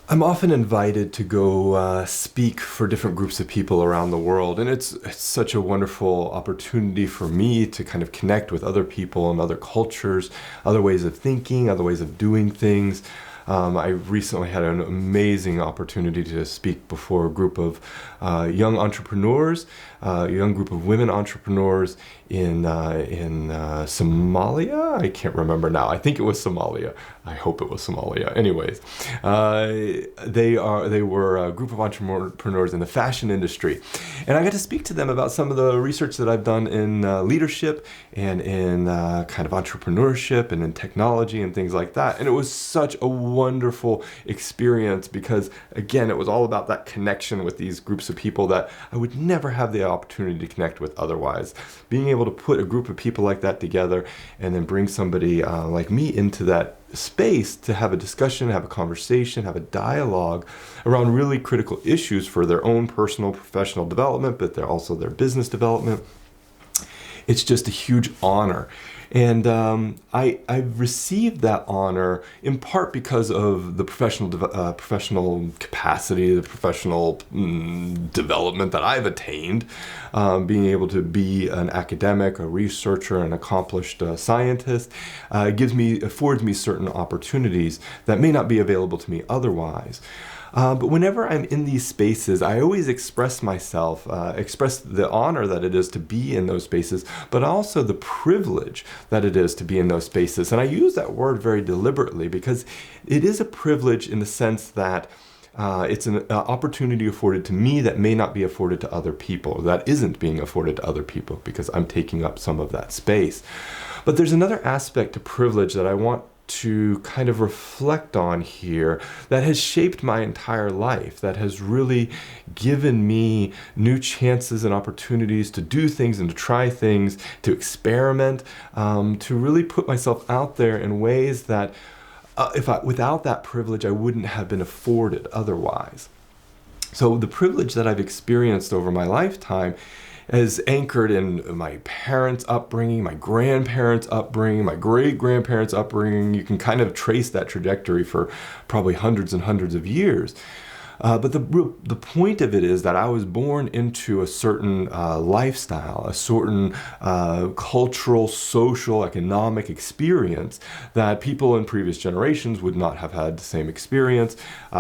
I'm often invited to go speak for different groups of people around the world, and it's such a wonderful opportunity for me to kind of connect with other people and other cultures, other ways of thinking, other ways of doing things. I recently had an amazing opportunity to speak before a group of young entrepreneurs, a young group of women entrepreneurs in Somalia. I can't remember now. I think it was Somalia. I hope it was Somalia. Anyways, they were a group of entrepreneurs in the fashion industry, and I got to speak to them about some of the research that I've done in leadership and in kind of entrepreneurship and in technology and things like that. And it was such a wonderful experience because, again, it was all about that connection with these groups of people that I would never have the opportunity to connect with otherwise. Being able to put a group of people like that together and then bring somebody like me into that space to have a discussion, have a conversation, have a dialogue around really critical issues for their own personal, professional development, but they're also their business development. It's just a huge honor. And I've received that honor in part because of the professional capacity, the professional development that I've attained, being able to be an academic, a researcher, an accomplished scientist, affords me certain opportunities that may not be available to me otherwise. But whenever I'm in these spaces, I always express myself, express the honor that it is to be in those spaces, but also the privilege that it is to be in those spaces. And I use that word very deliberately because it is a privilege in the sense that it's an opportunity afforded to me that may not be afforded to other people, that isn't being afforded to other people because I'm taking up some of that space. But there's another aspect to privilege that I want to kind of reflect on here that has shaped my entire life, that has really given me new chances and opportunities to do things and to try things, to experiment, to really put myself out there in ways that without that privilege, I wouldn't have been afforded otherwise. So the privilege that I've experienced over my lifetime is anchored in my parents' upbringing, my grandparents' upbringing, my great-grandparents' upbringing. You can kind of trace that trajectory for probably hundreds and hundreds of years. But the point of it is that I was born into a certain lifestyle, a certain cultural, social, economic experience that people in previous generations would not have had the same experience.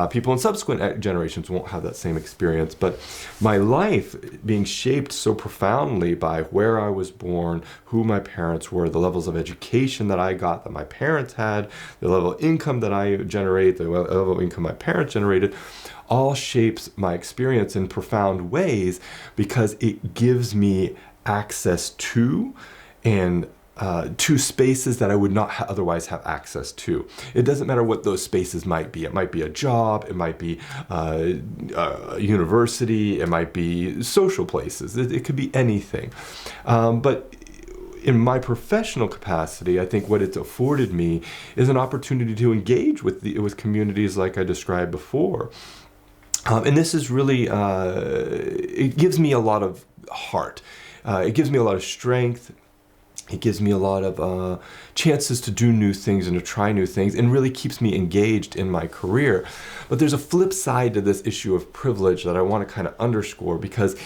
People in subsequent generations won't have that same experience. But my life being shaped so profoundly by where I was born, who my parents were, the levels of education that I got that my parents had, the level of income that I generated, the level of income my parents generated, all shapes my experience in profound ways because it gives me access to and to spaces that I would not otherwise have access to. It doesn't matter what those spaces might be. It might be a job, it might be a university, it might be social places. It could be anything. But in my professional capacity, I think what it's afforded me is an opportunity to engage with communities like I described before. And this is really, it gives me a lot of heart. It gives me a lot of strength. It gives me a lot of chances to do new things and to try new things and really keeps me engaged in my career. But there's a flip side to this issue of privilege that I want to kind of underscore because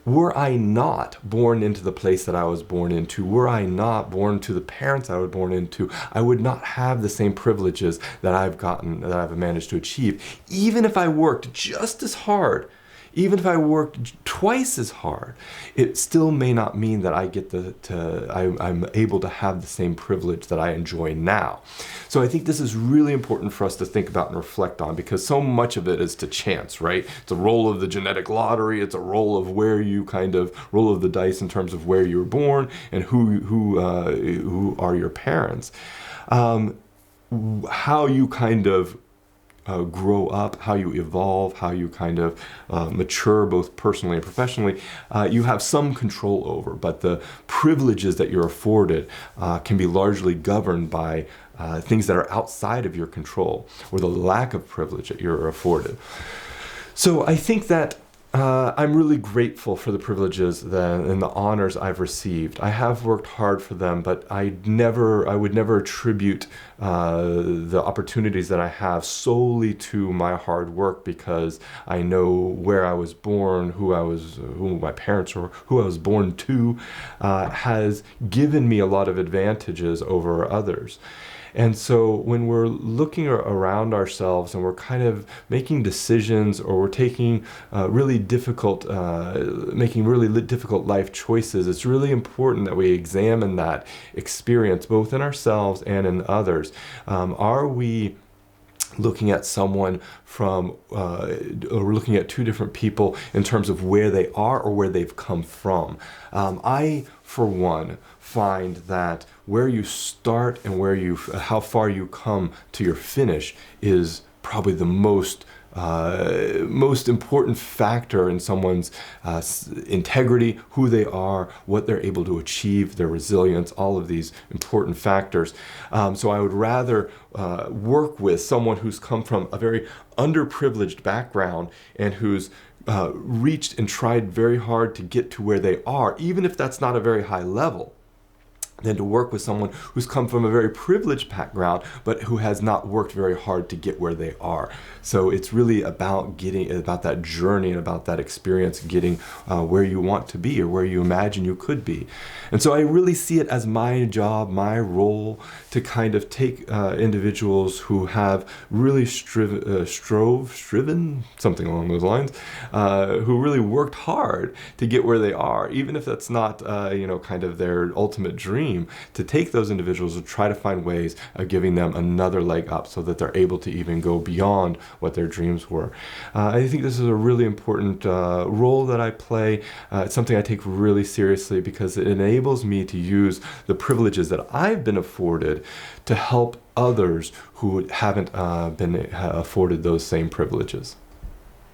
were I not born into the place that I was born into, were I not born to the parents I was born into, I would not have the same privileges that that I've managed to achieve. Even if I worked just as hard, even if I worked twice as hard, it still may not mean that I'm able to have the same privilege that I enjoy now. So I think this is really important for us to think about and reflect on because so much of it is to chance, right? It's a roll of the genetic lottery. It's a roll of roll of the dice in terms of where you were born and who are your parents. How you kind of grow up, how you evolve, how you kind of mature both personally and professionally, you have some control over, but the privileges that you're afforded can be largely governed by things that are outside of your control or the lack of privilege that you're afforded. So I think that I'm really grateful for the privileges and the honors I've received. I have worked hard for them, but I would never attribute the opportunities that I have solely to my hard work, because I know where I was born, who my parents were, who I was born to, has given me a lot of advantages over others. And so when we're looking around ourselves and we're kind of making decisions, or we're taking making really difficult life choices, it's really important that we examine that experience both in ourselves and in others. Are we looking at someone or looking at two different people in terms of where they are or where they've come from? I, for one, find that where you start and how far you come to your finish is probably the most important factor in someone's integrity, who they are, what they're able to achieve, their resilience, all of these important factors. So I would rather work with someone who's come from a very underprivileged background and who's reached and tried very hard to get to where they are, even if that's not a very high level, than to work with someone who's come from a very privileged background, but who has not worked very hard to get where they are. So it's really about that journey and about that experience, getting where you want to be or where you imagine you could be. And so I really see it as my job, my role, to kind of take individuals who have really striven, something along those lines, who really worked hard to get where they are, even if that's not, kind of their ultimate dream, to take those individuals and try to find ways of giving them another leg up so that they're able to even go beyond what their dreams were. I think this is a really important role that I play. It's something I take really seriously because it enables me to use the privileges that I've been afforded to help others who haven't been afforded those same privileges.